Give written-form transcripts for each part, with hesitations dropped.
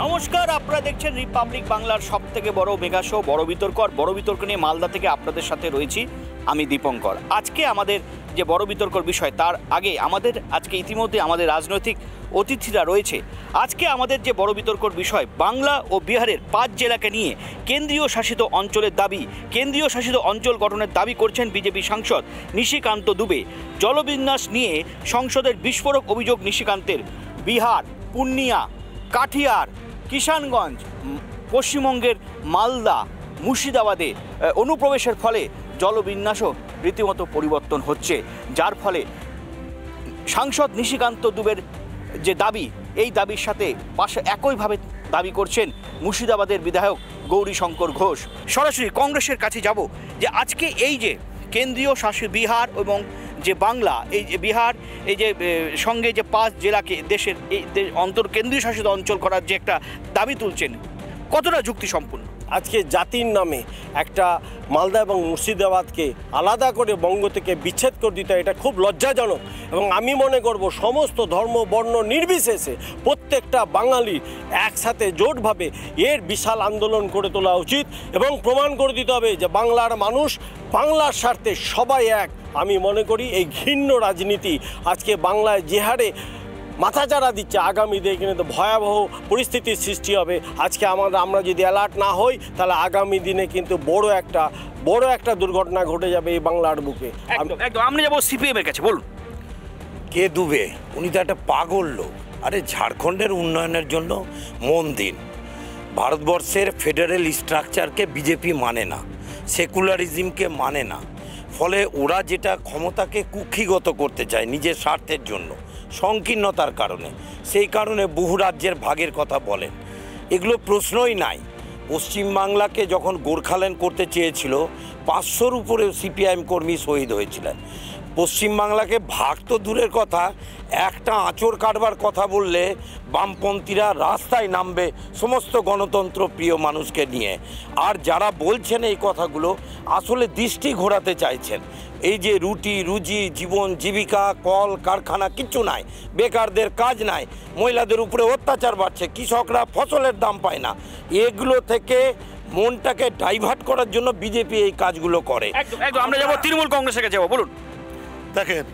নমস্কার, আপনারা দেখছেন রিপাবলিক বাংলার সবথেকে বড় মেগা শো বড় বিতর্ক নিয়ে মালদা থেকে আপনাদের সাথে রয়েছি আমি দীপঙ্কর। আজকে আমাদের যে বড় বিতর্কর বিষয়, তার আগে আজকে ইতিমধ্যে আমাদের রাজনৈতিক অতিথিরা রয়েছে। আজকে আমাদের যে বড় বিতর্কর বিষয়, বাংলা ও বিহারের 5 জেলাকে নিয়ে কেন্দ্রীয় শাসিত অঞ্চলের দাবি, কেন্দ্রীয় শাসিত অঞ্চল গঠনের দাবি করছেন বিজেপি সাংসদ নিশিকান্ত দুবে। জলবিন্যাস নিয়ে সংসদের বিস্ফোরক অভিযোগ নিশিকান্তের। বিহার, পূর্ণিয়া, কাঠিয়ার, কিষানগঞ্জ, পশ্চিমবঙ্গের মালদা, মুর্শিদাবাদে অনুপ্রবেশের ফলে জলবিন্যাসও রীতিমতো পরিবর্তন হচ্ছে, যার ফলে সাংসদ নিশিকান্ত দুবের যে দাবি, এই দাবির সাথে পাশে একইভাবে দাবি করছেন মুর্শিদাবাদের বিধায়ক গৌরীশঙ্কর ঘোষ। সরাসরি কংগ্রেসের কাছে যাব যে আজকে এই যে কেন্দ্রীয় শাসিত বিহার এবং যে বাংলা, এই যে বিহার, এই যে সঙ্গে যে 5 জেলাকে দেশের এই কেন্দ্রীয় শাসিত অঞ্চল করার যে একটা দাবি তুলছেন, কতটা যুক্তিসম্পন্ন? আজকে জাতির নামে একটা মালদা এবং মুর্শিদাবাদকে আলাদা করে বঙ্গ থেকে বিচ্ছেদ করে দিতে, এটা খুব লজ্জাজনক। এবং আমি মনে করব সমস্ত ধর্ম বর্ণ নির্বিশেষে প্রত্যেকটা বাঙালি একসাথে জোটভাবে এর বিশাল আন্দোলন করে তোলা উচিত এবং প্রমাণ করে দিতে হবে যে বাংলার মানুষ বাংলার স্বার্থে সবাই এক। আমি মনে করি এই ঘৃণ্য রাজনীতি আজকে বাংলায় যে হারে মাথাচাড়া দিচ্ছে, আগামী দিনে কিন্তু ভয়াবহ পরিস্থিতির সৃষ্টি হবে। আজকে আমরা যদি অ্যালার্ট না হই, তাহলে আগামী দিনে কিন্তু বড় একটা দুর্ঘটনা ঘটে যাবে এই বাংলার বুকে। একদম আমরা যাবো সিপিএমের কাছে। বলুন, কে দুবে? উনি তো একটা পাগল লোক। আরে ঝাড়খণ্ডের উন্নয়নের জন্য মন দিন। ভারতবর্ষের ফেডারেল স্ট্রাকচারকে বিজেপি মানে না, সেকুলারিজমকে মানে না, ফলে ওরা যেটা ক্ষমতাকে কুক্ষিগত করতে চায় নিজের স্বার্থের জন্য, সংকীর্ণতার কারণে, সেই কারণে বহু রাজ্যের ভাগের কথা বলেন। এগুলো প্রশ্নই নাই। পশ্চিমবাংলাকে যখন গোর্খাল্যান্ড করতে চেয়েছিল, 500-র উপরে সিপিআইএম কর্মী শহীদ হয়েছিলেন। পশ্চিমবাংলাকে ভাগ তো দূরের কথা, একটা আঁচড় কাটবার কথা বললে বামপন্থীরা রাস্তায় নামবে সমস্ত গণতন্ত্র প্রিয় মানুষকে নিয়ে। আর যারা বলছেন এই কথাগুলো আসলে দৃষ্টি ঘোরাতে চাইছেন। এই যে রুটি রুজি, জীবন জীবিকা, কল কারখানা কিচ্ছু নাই, বেকারদের কাজ নাই, মহিলাদের উপরে অত্যাচার বাড়ছে, কৃষকরা ফসলের দাম পায় না, এগুলো থেকে মনটাকে ডাইভার্ট করার জন্য বিজেপি এই কাজগুলো করে। আমরা যাবো তৃণমূল কংগ্রেসের কাছে। বলুন, দেখেন,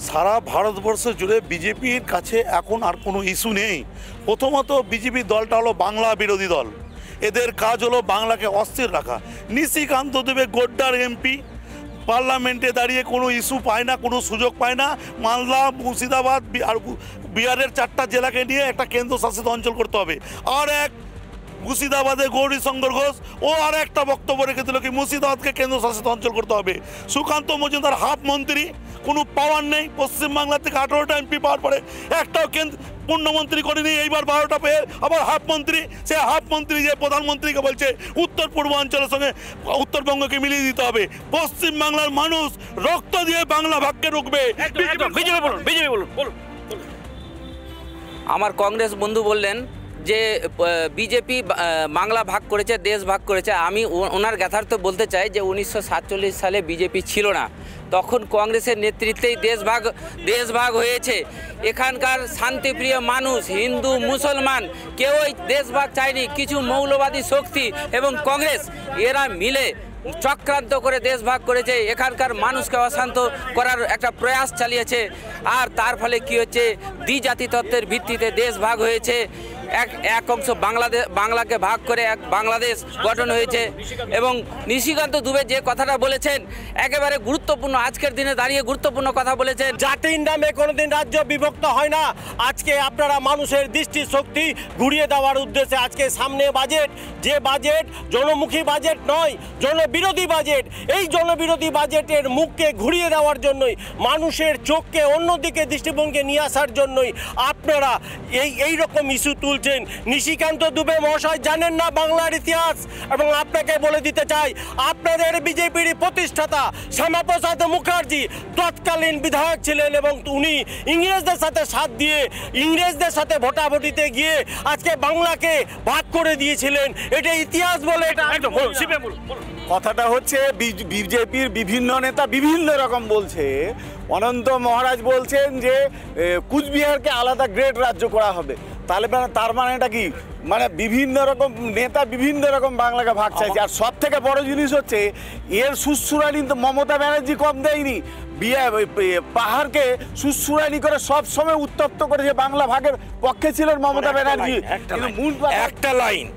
সারা ভারতবর্ষ জুড়ে বিজেপির কাছে এখন আর কোনো ইস্যু নেই। প্রথমত বিজেপি দলটা হলো বাংলা বিরোধী দল, এদের কাজ হলো বাংলাকে অস্থির রাখা। নিশিকান্ত দুবে গোড্ডার এমপি, পার্লামেন্টে দাঁড়িয়ে কোনো ইস্যু পায় না, কোনো সুযোগ পায় না। মালদা, মুর্শিদাবাদ আর বিহারের 4টা জেলাকে নিয়ে একটা কেন্দ্রশাসিত অঞ্চল করতে হবে। আর এক মুর্শিদাবাদে গৌরীশঙ্কর ঘোষ ও আর একটা বক্তব্য রেখেছিল কি মুর্শিদাবাদকে কেন্দ্রশাসিত অঞ্চল করতে হবে। সুকান্ত মজুমদার হাফ মন্ত্রী, কোনো পাওয়ার নেই। পশ্চিমবাংলা থেকে 18টা এমপি পাওয়ার পরে একটাও পূর্ণমন্ত্রী করেনি, এইবার 12টা পেয়ে আবার হাফ মন্ত্রী। সে হাফ মন্ত্রী যে প্রধানমন্ত্রীকে বলছে উত্তর পূর্বাঞ্চলের সঙ্গে উত্তরবঙ্গকে মিলিয়ে দিতে হবে। পশ্চিমবাংলার মানুষ রক্ত দিয়ে বাংলা ভাগকে রুখবে। আমার কংগ্রেস বন্ধু বললেন যে বিজেপি বাংলা ভাগ করেছে, দেশ ভাগ করেছে। আমি ওনার যথার্থ বলতে চাই যে 1947 সালে বিজেপি ছিল না, তখন কংগ্রেসের নেতৃত্বেই দেশ ভাগ হয়েছে। এখানকার শান্তিপ্রিয় মানুষ, হিন্দু মুসলমান, কেউ এই দেশ ভাগ চায়নি। কিছু মৌলবাদী শক্তি এবং কংগ্রেস এরা মিলে চক্রান্ত করে দেশ ভাগ করেছে, এখানকার মানুষকে অশান্ত করার একটা প্রয়াস চালিয়েছে। আর তার ফলে কি হচ্ছে, দ্বিজাতি তত্ত্বের ভিত্তিতে দেশ ভাগ হয়েছে। এক অংশ বাংলাকে ভাগ করে এক বাংলাদেশ গঠন হয়েছে। এবং নিশিকান্ত দুবে যে কথাটা বলেছেন একেবারে গুরুত্বপূর্ণ, আজকের দিনে দাঁড়িয়ে গুরুত্বপূর্ণ কথা বলেছেন। জাতির নামে কোনোদিন রাজ্য বিভক্ত হয় না। আজকে আপনারা মানুষের দৃষ্টি শক্তি ঘুরিয়ে দেওয়ার উদ্দেশ্যে আজকে সামনে বাজেট, যে বাজেট জনমুখী বাজেট নয়, জনবিরোধী বাজেট। এই জনবিরোধী বাজেটের মুখকে ঘুরিয়ে দেওয়ার জন্যই, মানুষের চোখকে অন্যদিকে দৃষ্টিভঙ্গি নিয়ে আসার জন্যই আপনারা এই রকম ইস্যু তুলছেন। নিশিকান্ত দুবে মহাশয় জানেন না বাংলার ইতিহাস। এবং আপনাকে বলে দিতে চাই, আপনাদের বিজেপির প্রতিষ্ঠাতা শ্যামাপ্রসাদ মুখার্জি তৎকালীন বিধায়ক ছিলেন এবং উনি ইংরেজদের সাথে সাথ দিয়ে, ইংরেজদের সাথে ভোটাভুটিতে গিয়ে আজকে বাংলাকে ভাগ করে দিয়েছিলেন। এটা ইতিহাস বলে। এটা কথাটা হচ্ছে বিজেপির বিভিন্ন নেতা বিভিন্ন রকম বলছে। অনন্ত মহারাজ বলছেন যে কুচবিহারকে আলাদা গ্রেড রাজ্য করা হবে। তাহলে তার মানে এটা কি, মানে বিভিন্ন রকম নেতা বিভিন্ন রকম বাংলাকে ভাগ চাইছে। আর সব থেকে বড় জিনিস হচ্ছে এর সুশ্রুরানি তো মমতা ব্যানার্জি কম দেয়নি, পাহাড়কে সুশ্রুরানি করে সব সময় উত্তপ্ত করেছে, বাংলা ভাগের পক্ষে ছিলেন মমতা ব্যানার্জি। একটা লাইন,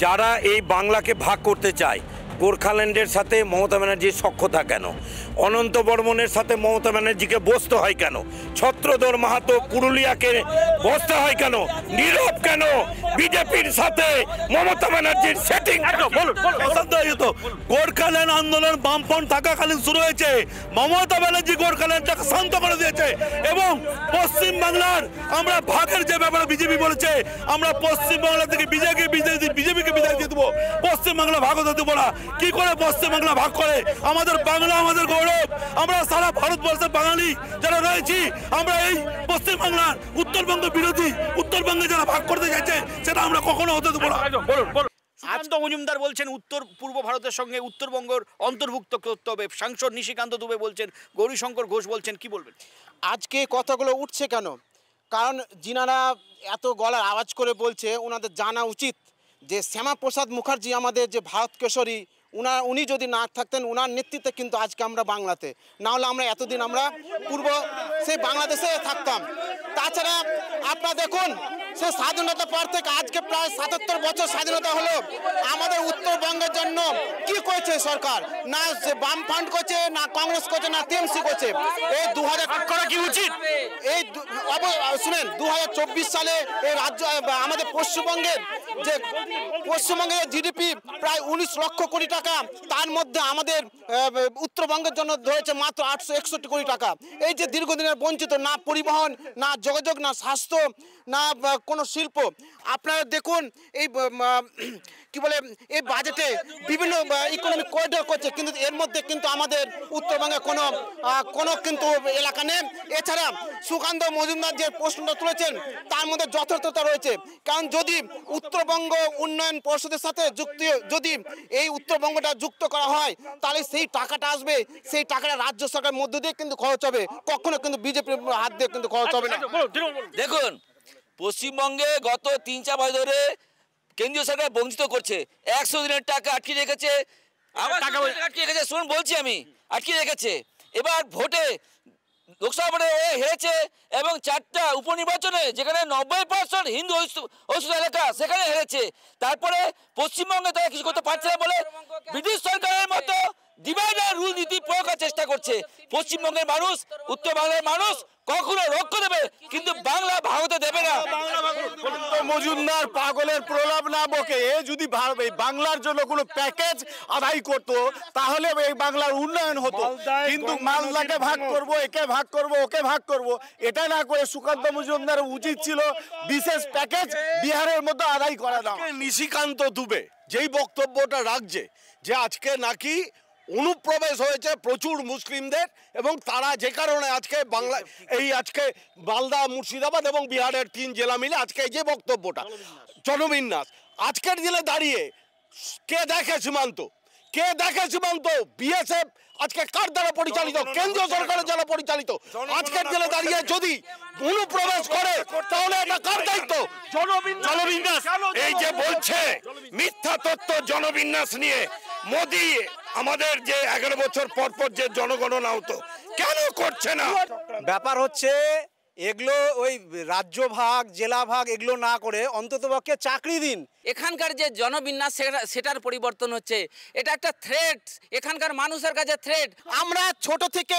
যারা এই বাংলাকে ভাগ করতে চায়, গোর্খাল্যান্ডের সাথে মমতা ব্যানার্জির সখ্যতা কেন? অনন্ত বর্মনের সাথে মমতা ব্যানার্জিকে বসতে হয় কেন? ছত্রধর মাহাতো পুরুলিয়াকে বসতে হয় কেন? নীরব কেন? বিজেপির সাথে মমতা ব্যানার্জির সেটিং। গোর্খাল্যান্ড আন্দোলন বামফ্রন্ট থাকাকালীন শুরু হয়েছে, মমতা ব্যানার্জি গোর্খাল্যান্ডটাকে শান্ত করে দিয়েছে এবং পশ্চিম বাংলার আমরা ভাগের যে ব্যাপারে বিজেপি বলেছে, আমরা পশ্চিম বাংলা থেকে বিজেপিকে বিদায় দিয়ে দেবো, পশ্চিম বাংলা ভাগ হতে দেবো না। কি করে পশ্চিম বাংলা ভাগ করে? আমাদের বাংলা আমাদের গৌরব, আমরা সারা ভারতবর্ষের বাঙালি যারা রয়েছি, আমরা এই পশ্চিম বাংলার উত্তরবঙ্গ বিরোধী, উত্তরবঙ্গে যারা ভাগ করতে চাইছে সেটা আমরা কখনো হতে দেবো না। সুকান্ত মজুমদার বলছেন উত্তর পূর্ব ভারতের সঙ্গে উত্তরবঙ্গের অন্তর্ভুক্ত করতে হবে, সাংসদ নিশিকান্ত দুবে বলছেন, গৌরীশঙ্কর ঘোষ বলছেন, কি বলবেন? আজকে কথাগুলো উঠছে কেন? কারণ যিনারা এত গলার আওয়াজ করে বলছে, ওনাদের জানা উচিত যে শ্যামাপ্রসাদ মুখার্জি আমাদের যে ভারত কেশরী, উনি যদি না থাকতেন, ওনার নেতৃত্বে কিন্তু আজকে আমরা বাংলাতে, না হলে আমরা এতদিন আমরা সেই বাংলাদেশে থাকতাম। তাছাড়া আপনারা দেখুন, সে স্বাধীনতা পর থেকে আজকে প্রায় ৭৭ বছর স্বাধীনতা হলো, আমাদের উত্তরবঙ্গের জন্য কি করেছে সরকার? না সে বামফ্রন্ট করছে, না কংগ্রেস করছে, না টিএমসি করছে। এই 2000 করা কি উচিত? এই শুনেন, 2024 সালে এই রাজ্য আমাদের পশ্চিমবঙ্গের জিডিপি প্রায় 19 লক্ষ কোটি টাকা, তার মধ্যে আমাদের উত্তরবঙ্গের জন্য ধরেছে মাত্র 861 কোটি টাকা। এই যে দীর্ঘদিনের বঞ্চিত, না পরিবহন, না যোগাযোগ, না স্বাস্থ্য, না কোনো শিল্প। আপনারা দেখুন এই কি বলে, এই বাজেটে বিভিন্ন ইকোনমিক করিডোর করছে, কিন্তু এর মধ্যে কিন্তু আমাদের উত্তরবঙ্গে কোনো কিন্তু এলাকা নেই। এছাড়া সুকান্ত মজুমদার যে প্রশ্নটা তুলেছেন তার মধ্যে যথার্থতা রয়েছে, কারণ যদি উত্তরবঙ্গ উন্নয়ন পর্ষদের সাথে যদি এই উত্তরবঙ্গটা যুক্ত করা হয়, তাহলে সেই টাকাটা আসবে, সেই টাকাটা রাজ্য সরকারের মধ্য দিয়ে কিন্তু খরচ হবে, কখনো কিন্তু বিজেপির হাত দিয়ে কিন্তু খরচ হবে না। দেখুন, পশ্চিমবঙ্গে গত 3-4 বছর ধরে কেন্দ্রীয় সরকার বঞ্চিত করছে, 100 দিনের টাকা আটকে রেখেছে, আটকে রেখেছে, শুনুন বলছি আমি, আটকে রেখেছে। এবার ভোটে লোকসভা ভোটে হেরেছে এবং 4টা উপনির্বাচনে যেখানে 90% হিন্দু অধ্যুষিত এলাকা সেখানে হেরেছে। তারপরে পশ্চিমবঙ্গে তারা কিছু করতে পারছে না বলে ব্রিটিশ সরকারের মতো ডিভাইডার রুল নীতি প্রয়োগের চেষ্টা করছে। পশ্চিমবঙ্গের মানুষ, উত্তর বাংলার মানুষ কখনো রক্ষা দেবে, কিন্তু বাংলা ভাগতে দেবে না। মজুমদার পাগলের প্রলাপ না বকে, যদি বাংলার জন্য কোনো প্যাকেজ আদায় করতো তাহলে এই বাংলার উন্নয়ন হতো, কিন্তু মালদাকে ভাগ করব, একে ভাগ করব, ওকে ভাগ করব, এটা না করে সুকান্ত মজুমদার উচিত ছিল বিশেষ প্যাকেজ বিহারের মধ্যে আদায় করা দাও। নিশিকান্ত দুবে যেই বক্তব্যটা রাখছে যে আজকে নাকি অনুপ্রবেশ হয়েছে প্রচুর মুসলিমদের, এবং তারা যে কারণে আজকে আজকে মালদা, মুর্শিদাবাদ এবং বিহারের 3 জেলা মিলে আজকে এই যে বক্তব্যটা জনবিন্যাস, আজকের দিনে দাঁড়িয়ে কে দেখে সীমান্ত? বিএসএফ আজকে কার দ্বারা পরিচালিত? কেন্দ্রীয় সরকারের দ্বারা পরিচালিত। আজকের দিনে দাঁড়িয়ে যদি অনুপ্রবেশ করে তাহলে এটা কার দায়িত্ব? জনবিন্যাস। এই যে বলছে মিথ্যা তথ্য জনবিন্যাস নিয়ে, মোদি আমাদের যে 11 বছর পর পর যে জনগণনা হতো কেন করছে না? ব্যাপার হচ্ছে এগুলো ওই রাজ্য ভাগ, জেলা ভাগ এগুলো না করে অন্ততপক্ষে চাকরি দিন। এখানকার যে জনবিন্যাস সেটার পরিবর্তন হচ্ছে, এটা একটা থ্রেট, এখানকার মানুষের কাছে থ্রেট। আমরা ছোট থেকে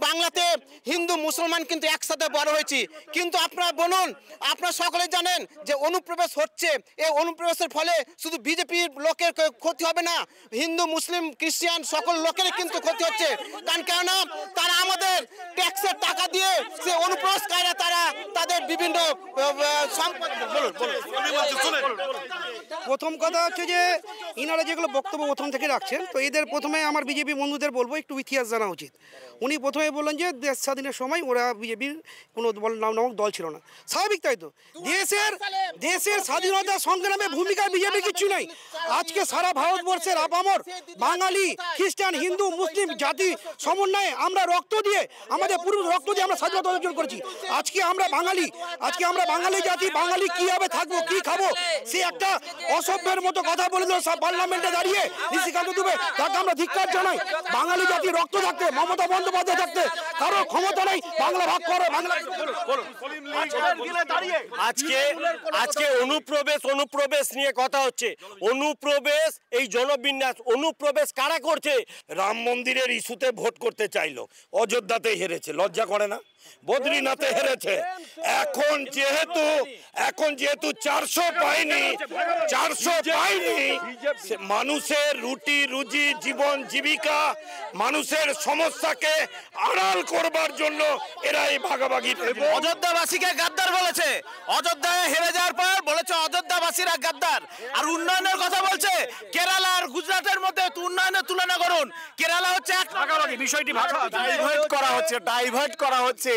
বাংলাতে হিন্দু মুসলমান কিন্তু একসাথে বড় হয়েছি, কিন্তু আপনারা বলুন, আপনারা সকলে জানেন যে অনুপ্রবেশ হচ্ছে, এই অনুপ্রবেশের ফলে শুধু বিজেপির লোকের ক্ষতি হবে না, হিন্দু মুসলিম খ্রিস্টান সকল লোকেরই কিন্তু ক্ষতি হচ্ছে। কেননা তারা আমাদের ট্যাক্সের টাকা দিয়ে সে অনুপ্রবেশকারীরা তারা তাদের বিভিন্ন সম্পদ প্রথম কথা হচ্ছে যে ইনারা যেগুলো বক্তব্য প্রথম থেকে রাখছেন, তো এদের প্রথমে আমার বিজেপি বন্ধুদের বলবো একটু ইতিহাস জানা উচিত। উনি প্রথমে বললেন যে দেশ স্বাধীনের সময় ওরা বিজেপির কোনো নামক দল ছিল না। স্বাভাবিক, তাই তো? দেশের স্বাধীনতা সংগ্রামে ভূমিকা বিজেপি কিচ্ছু নেই। আজকে সারা ভারতবর্ষের আপামর বাঙালি, খ্রিস্টান, হিন্দু, মুসলিম জাতি সমন্বয়ে আমরা রক্ত দিয়ে, আমাদের পূর্ব রক্ত দিয়ে আমরা স্বাধীনতা অর্জন করেছি। আজকে আমরা বাঙালি জাতি, বাঙালি কিভাবে থাকবো, কি খাবো, সে একটা অসভ্যের মতো কথা বলে দিল পার্লামেন্টে দাঁড়িয়ে নিশিকান্ত দুবে। তাকে আমরা ধিক্কার জানাই। বাঙালি জাতি রক্ত থাকতে, মমতা বন্দ্যোপাধ্যায় থাকতে কারো ক্ষমতা নেই বাংলা ভাগ করো। আজকে অনুপ্রবেশ নিয়ে কথা হচ্ছে। অনুপ্রবেশ, এই জনবিন্যাস অনুপ্রবেশ কারা করছে? রাম মন্দিরের ইস্যুতে ভোট করতে চাইলো, অযোধ্যাতে হেরেছে, লজ্জা করে না? বদ্রীনাথে হেরেছে। এখন যেহেতু 400 পায়নি, মানুষের রুটি রুজি, জীবন জীবিকা, মানুষের সমস্যাকে আড়াল করবার জন্য এরা এই ভাগাভাগি। অযোধ্যাবাসীকে গাদ্দার বলেছে, অযোধ্যায় হেরে যাওয়ার পর বলেছে অযোধ্যাবাসীরা গাদ্দার। আর উন্নয়নের কথা বলছে, কেরালা আর গুজরাটের মধ্যে উন্নয়নের তুলনা করুন। কেরালা হচ্ছে বিষয়টি ডাইভার্ট করা হচ্ছে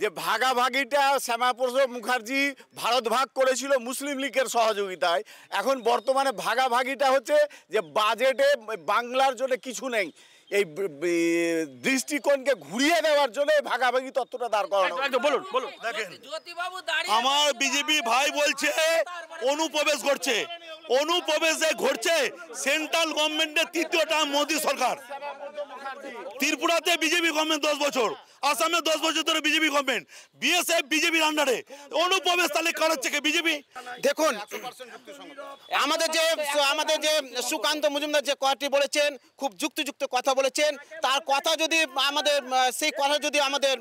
যে ভাগাভাগিটা শ্যামাপ্রসাদ মুখার্জি ভারত ভাগ করেছিল মুসলিম লীগের সহযোগিতায়। এখন বর্তমানে ভাগাভাগিটা হচ্ছে যে বাজেটে বাংলার জন্য কিছু নেই, এই দৃষ্টিকোণকে ঘুরিয়ে দেওয়ার জন্য ভাগাভাগি তত্ত্বটা দাঁড় করানো। বলুন দেখেন, আমার বিজেপি ভাই বলছে অনুপ্রবেশ ঘটছে। অনুপ্রবেশ যে ঘটছে, সেন্ট্রাল গভর্নমেন্টের তৃতীয় টার্ম মোদী সরকার। ত্রিপুরাতে বিজেপি গভর্নমেন্ট 10 বছর, আসামে 10 বছর ধরে বিজেপি গভর্নমেন্ট, বিএসএফ বিজেপির আন্ডারে। অনুপ্রবেশ তাহলে করাচ্ছে কে? বিজেপি। দেখুন, আমাদের যে সুকান্ত মজুমদার যে কথাটি বলেছেন, খুব যুক্তিযুক্ত কথা বলেছেন। তার কথা যদি সেই কথা যদি আমাদের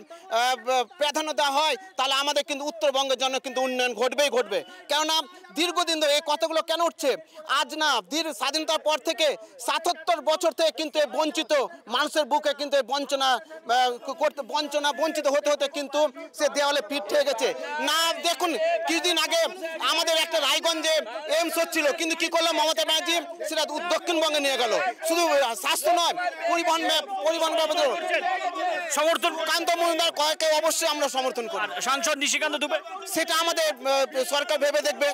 প্রাধান্য দেওয়া হয়, তাহলে আমাদের কিন্তু উত্তরবঙ্গের জন্য কিন্তু উন্নয়ন ঘটবে। কেননা দীর্ঘদিন ধরে এই কথাগুলো কেন উঠছে? আজ না, স্বাধীনতার পর থেকে 77 বছর থেকে কিন্তু বঞ্চিত মানুষের বুকে কিন্তু বঞ্চিত হতে কিন্তু সে দেওয়ালে পিঠ হয়ে গেছে। না, দেখুন কিছুদিন আগে আমাদের একটা রায়গঞ্জে এইমস হচ্ছিল, কিন্তু কি করলো মমতা ব্যানার্জি? সেটা দক্ষিণবঙ্গে নিয়ে গেল। শুধু স্বাস্থ্য নয়, পরিবহন ব্যবস্থা সমর্থন। কান্ত মজুমদার কয়েককে অবশ্যই আমরা সমর্থন করি। সাংসদ নিশিকান্ত দুবে, সেটা আমাদের সরকার ভেবে দেখবে,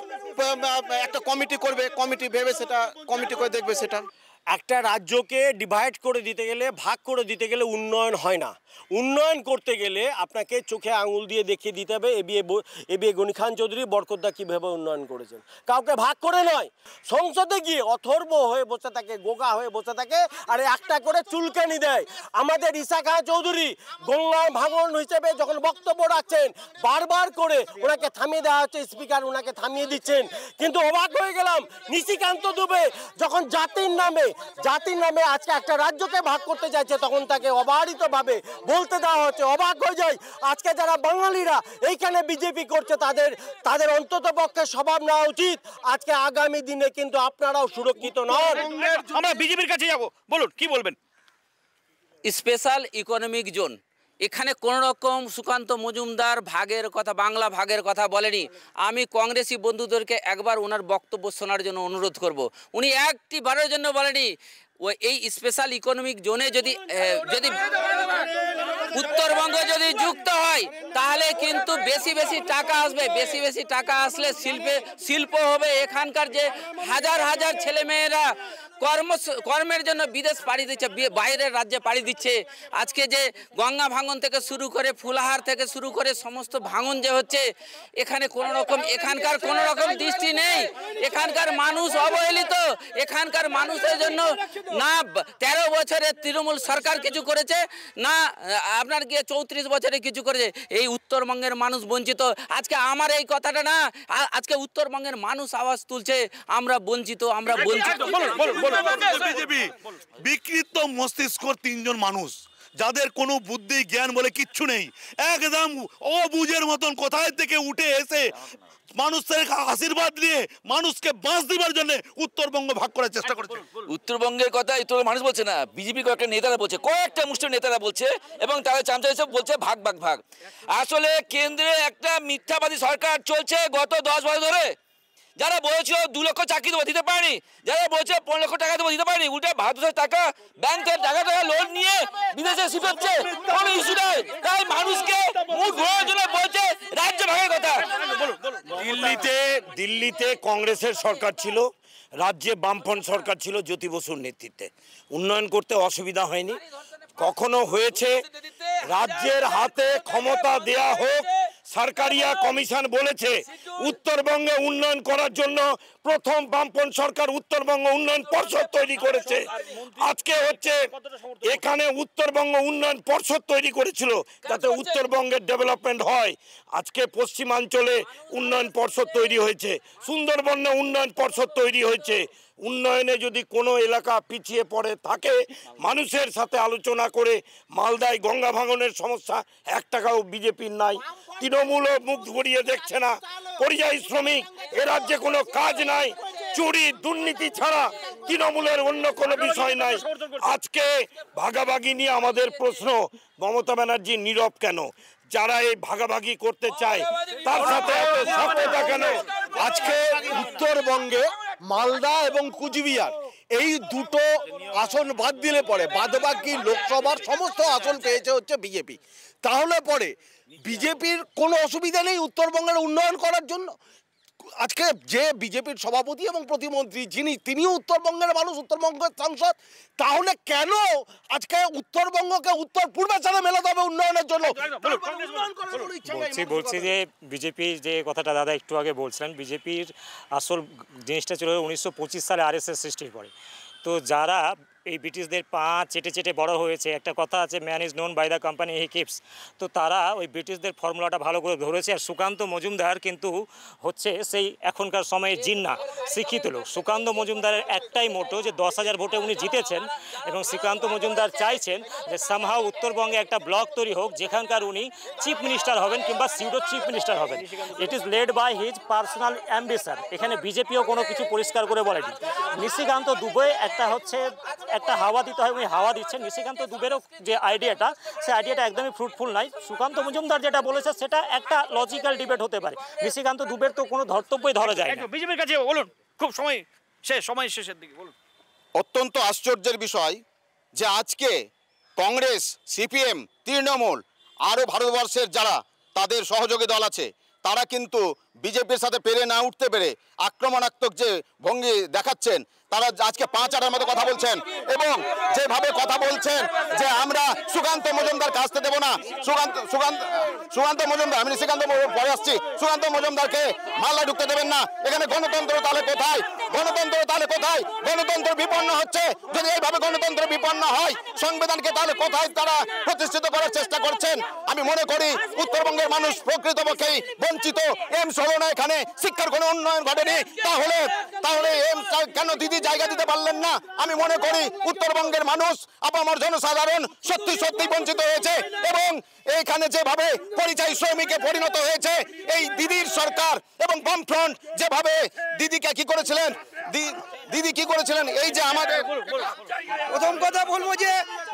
একটা কমিটি করবে, কমিটি ভেবে সেটা কমিটি করে দেখবে। সেটা একটা রাজ্যকে ডিভাইড করে দিতে গেলে, ভাগ করে দিতে গেলে উন্নয়ন হয় না। উন্নয়ন করতে গেলে আপনাকে চোখে আঙুল দিয়ে দেখিয়ে দিতে হবে এবিএ গনি খান চৌধুরী, বরকতদা কীভাবে উন্নয়ন করেছেন। কাউকে ভাগ করে নয়, সংসদে গিয়ে অথর্ব হয়ে বসে থাকে, গোগা হয়ে বসে থাকে, আর একটা করে চুলকানি দেয়। আমাদের ঈশা খান চৌধুরী গঙ্গায় ভাঙন হিসেবে যখন বক্তব্য রাখছেন, বারবার করে ওনাকে থামিয়ে দেওয়া হচ্ছে, স্পিকার ওনাকে থামিয়ে দিচ্ছেন। কিন্তু অবাক হয়ে গেলাম, নিশিকান্ত দুবে যখন জাতির নামে আজকে একটা রাজ্যকে ভাগ করতে চাইছে, তখন তাকে অবারিতভাবে বলতে দেওয়া হচ্ছে। অবাক হয়ে যায়। আজকে যারা বাঙালিরা এইখানে বিজেপি করছে, তাদের অন্তত পক্ষে স্বভাব নেওয়া উচিত। আজকে আগামী দিনে কিন্তু আপনারাও সুরক্ষিত নন। আমরা বিজেপির কাছে যাব। বলুন কি বলবেন? স্পেশাল ইকোনমিক জোন, এখানে কোনো রকম সুকান্ত মজুমদার ভাগের কথা, বাংলা ভাগের কথা বলেনি। আমি কংগ্রেসি বন্ধুদেরকে একবার ওনার বক্তব্য শোনার জন্য অনুরোধ করব। উনি একটি বারের জন্য বলেনি এই স্পেশাল ইকোনমিক জোনে যদি উত্তরবঙ্গ যদি যুক্ত হয়, তাহলে কিন্তু বেশি টাকা আসবে। বেশি টাকা আসলে শিল্প হবে। এখানকার যে হাজার ছেলেমেয়েরা কর্মের জন্য বিদেশ পাড়ি দিচ্ছে, বাইরের রাজ্যে পাড়ি দিচ্ছে। আজকে যে গঙ্গা ভাঙন থেকে শুরু করে, ফুলাহার থেকে শুরু করে সমস্ত ভাঙন যে হচ্ছে, এখানকার কোনো রকম দৃষ্টি নেই। এখানকার মানুষ অবহেলিত। এখানকার মানুষের জন্য না 13 বছরের তৃণমূল সরকার কিছু করেছে, না আপনার গিয়ে 34 বছরে কিছু করেছে। এই উত্তরবঙ্গের মানুষ বঞ্চিত। আজকে আমার এই কথাটা না, আজকে উত্তরবঙ্গের মানুষ আওয়াজ তুলছে, আমরা বঞ্চিত। বিজেপি বিকৃত মস্তিষ্ক 3 জন মানুষ, যাদের কোনো বুদ্ধি জ্ঞান বলে কিচ্ছু নেই, একদম অবুঝের মতন কোথায় থেকে উঠে এসে মানুষের আশীর্বাদ নিয়ে মানুষকে বাঁচ দিবার জন্য উত্তরবঙ্গ ভাগ করার চেষ্টা করছে। উত্তরবঙ্গের কথা উত্তর মানুষ বলছে না, বিজেপি কয়েকটা নেতারা বলছে, কয়েকটা মুষ্টির নেতারা বলছে, এবং তারা চামচা হিসেবে বলছে ভাগ। আসলে কেন্দ্রে একটা মিথ্যাবাদী সরকার চলছে গত 10 বছর ধরে, যারা বলেছিল 2 লক্ষ চাকরি দেবো দিতে পারেনি, যারা বলেছিল 15 লক্ষ টাকা দেবো দিতে পারেনি, উল্টে ভারতের টাকা ব্যাংক থেকে টাকা লোন নিয়ে বিদেশে শিফাচ্ছে, কোনো ইস্যু নাই। তাই মানুষকে মুখ ঘোরার জন্য বলছে রাজ্য ভাগের কথা। দিল্লিতে কংগ্রেসের সরকার ছিল, রাজ্যে বামফ্রন্ট সরকার ছিল জ্যোতি বসুর নেতৃত্বে। উন্নয়ন করতে অসুবিধা হয়নি, কখনো হয়েছে রাজ্যের হাতে ক্ষমতা দেয়া হোক। সরকারিয়া কমিশন বলেছে উত্তরবঙ্গে উন্নয়ন করার জন্য প্রথম বামপন্থী সরকার উত্তরবঙ্গ উন্নয়ন পর্ষদ তৈরি করেছে। আজকে হচ্ছে এখানে উত্তরবঙ্গ উন্নয়ন পর্ষদ তৈরি করেছিল যাতে উত্তরবঙ্গের ডেভেলপমেন্ট হয়। আজকে পশ্চিমাঞ্চলে উন্নয়ন পর্ষদ তৈরি হয়েছে, সুন্দরবনে উন্নয়ন পর্ষদ তৈরি হয়েছে। উন্নয়নে যদি কোনো এলাকা পিছিয়ে পড়ে থাকে মানুষের সাথে আলোচনা করে, মালদায় গঙ্গা ভাঙনের সমস্যা 1 টাকাও বিজেপির নাই, তৃণমূলও মুখ ঘুরিয়ে দেখছে না। পরিযায়ী শ্রমিক এ রাজ্যে কোনো কাজ নাই, চুরি দুর্নীতি ছাড়া তৃণমূলের অন্য কোনো বিষয় নাই। আজকে ভাগাভাগি নিয়ে আমাদের প্রশ্ন, মমতা ব্যানার্জি নীরব কেন? যারা এই ভাগাভাগি করতে চায় তার সাথে এত সক্রিয়তা কেন? আজকে উত্তরবঙ্গে মালদা এবং কুচবিহার এই দুটো আসন বাদ দিলে পরে বাদবাকি লোকসভার সমস্ত আসন পেয়েছে হচ্ছে বিজেপি। তাহলে পরে বিজেপির কোনো অসুবিধা নেই উত্তরবঙ্গের উন্নয়ন করার জন্য। আজকে যে বিজেপির সভাপতি এবং প্রতিমন্ত্রী তিনিও উত্তরবঙ্গের মানুষ, উত্তরবঙ্গের সাংসদ। তাহলে কেন আজকে উত্তরবঙ্গকে উত্তর পূর্বাঞ্চলে মেলাতে হবে উন্নয়নের জন্য? বলছি যে বিজেপির যে কথাটা দাদা একটু আগে বলছিলেন, বিজেপির আসল জিনিসটা ছিল 1925 সালে আরএসএস সৃষ্টির পরে। তো যারা এই ব্রিটিশদের পা চেটে চেটে বড় হয়েছে, একটা কথা আছে man is known by the company he keeps. তো তারা ওই ব্রিটিশদের ফর্মুলাটা ভালো করে ধরেছে। আর সুকান্ত মজুমদার কিন্তু হচ্ছে সেই এখনকার সময়ে জিন্না শিক্ষিত লোক। সুকান্ত মজুমদারের একটাই মোটো যে 10,000 ভোটে উনি জিতেছেন, এবং সুকান্ত মজুমদার চাইছেন যে সামহাও উত্তরবঙ্গে একটা ব্লক তৈরি হোক যেখানকার উনি চিফ মিনিস্টার হবেন কিংবা সিউডো চিফ মিনিস্টার হবেন। It is led by his personal ambition. এখানে বিজেপিও কোনো কিছু পরিষ্কার করে বলেনি। নিশিকান্ত দুবে একটা হাওয়া দিতে হয়, উনি হাওয়া দিচ্ছেন। নিশিকান্ত দুবেরও যে আইডিয়াটা, সেই আইডিয়াটা একদমই ফ্রুটফুল নাই। সুকান্ত মজুমদার যেটা বলেছে সেটা একটা লজিক্যাল ডিবেট হতে পারে, নিশিকান্ত দুবের তো কোনো ধর্তব্যই ধরা যায় না। বিজেপির কাছে বলুন, খুব সময় শেষের দিকে বলুন। অত্যন্ত আশ্চর্যের বিষয় যে আজকে কংগ্রেস, সিপিএম, তৃণমূল আরও ভারতবর্ষের যারা তাদের সহযোগী দল আছে তারা কিন্তু বিজেপির সাথে পেরে না উঠতে পেরে আক্রমণাত্মক যে ভঙ্গি দেখাচ্ছেন, তারা আজকে 5 আটার মতো কথা বলছেন এবং যেভাবে কথা বলছেন যে আমরা সুকান্ত মজুমদার কাছতে দেবো না। সুকান্ত মজুমদার, আমি নিশিকান্ত পরে আসছি, সুকান্ত মজুমদারকে মালদা ঢুকতে দেবেন না। এখানে গণতন্ত্র তাহলে কোথায়? গণতন্ত্র বিপন্ন হচ্ছে। যদি এইভাবে গণতন্ত্র বিপন্ন হয়, সংবিধানকে তাহলে কোথায় তারা প্রতিষ্ঠিত করার চেষ্টা করছেন? আমি মনে করি উত্তরবঙ্গের মানুষ প্রকৃতপক্ষেই বঞ্চিত। এমস হলো না, এখানে শিক্ষার কোনো উন্নয়ন ঘটেনি। তাহলে এমস কেন দিদি জায়গা দিতে পারলেন না? আমি মনে করি উত্তরবঙ্গের মানুষ, আপামর জনসাধারণ সত্যি বঞ্চিত হয়েছে। এবং এখানে যেভাবে পরিযায়ী শ্রমিকে পরিণত হয়েছে এই দিদির সরকার এবং বামফ্রন্ট, যেভাবে দিদিকে কি করেছিলেন, দিদি কি করেছিলেন, এই যে আমাদের প্রথম কথা বলবো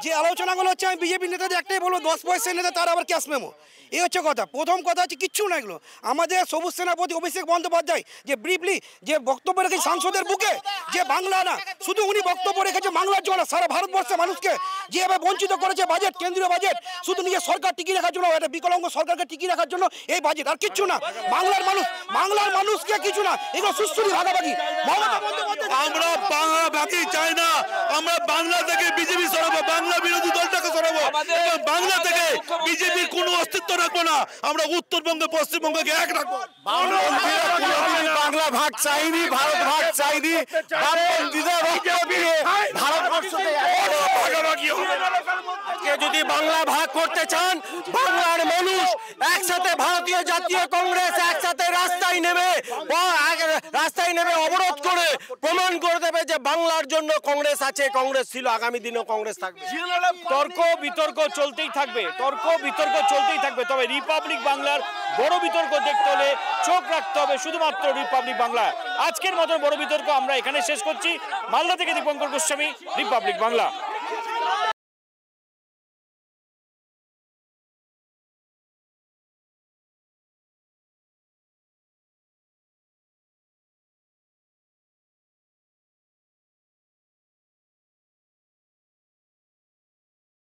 যে আলোচনাগুলো হচ্ছে, আমি বিজেপি নেতাদের একটাই বলবো, 10 পয়সার নেতা তার আবার ক্যাশ মেমো, এই হচ্ছে কথা। প্রথম কথা হচ্ছে কিচ্ছু না এগুলো। আমাদের সবুজ সেনাপতি অভিষেক বন্দ্যোপাধ্যায় যে ব্রিফলি যে বক্তব্য রেখেছে সংসদের বুকে, যে বাংলা না শুধু উনি বক্তব্য রেখেছে বাংলার জন্য, সারা ভারতবর্ষের মানুষকে যেভাবে বঞ্চিত করেছে বাজেট, কেন্দ্রীয় বাজেট, শুধু নিজের সরকার টিকিয়ে রাখার জন্য, একটা বিকলাঙ্গ সরকারকে টিকিয়ে রাখার জন্য এই বাজেট, আর কিচ্ছু না। বাংলার মানুষকে কিছু না, এগুলো সুস্থির ভাগাভাগি। আমরা বাংলাভাগী চাই না, আমরা বাংলা থেকে বিজেপি সরাবো, বাংলা বিরোধী দলটাকে সরাবো, বাংলা থেকে বিজেপির কোনো অস্তিত্ব রাখবো না। আমরা উত্তরবঙ্গে পশ্চিমবঙ্গকে এক রাখবো। বাংলা ভাগ চাইনি, ভারত ভাগ চাইনি। যদি বাংলা ভাগ করতে চান, বাংলার মানুষ একসাথে, ভারতীয় জাতীয় কংগ্রেস একসাথে রাস্তায় নেমে অবরোধ করে প্রমাণ করে দেবে যে বাংলার জন্য কংগ্রেস আছে, কংগ্রেস ছিল, আগামী দিনেও কংগ্রেস থাকবে। তর্ক বিতর্ক চলতেই থাকবে, তবে রিপাবলিক বাংলার বড় বিতর্ক দেখতে হলে চোখ রাখতে হবে শুধুমাত্র রিপাবলিক বাংলা। আজকের মতো বড় বিতর্ক আমরা এখানে শেষ করছি। মালদা থেকে দীপঙ্কর গোস্বামী, রিপাবলিক বাংলা।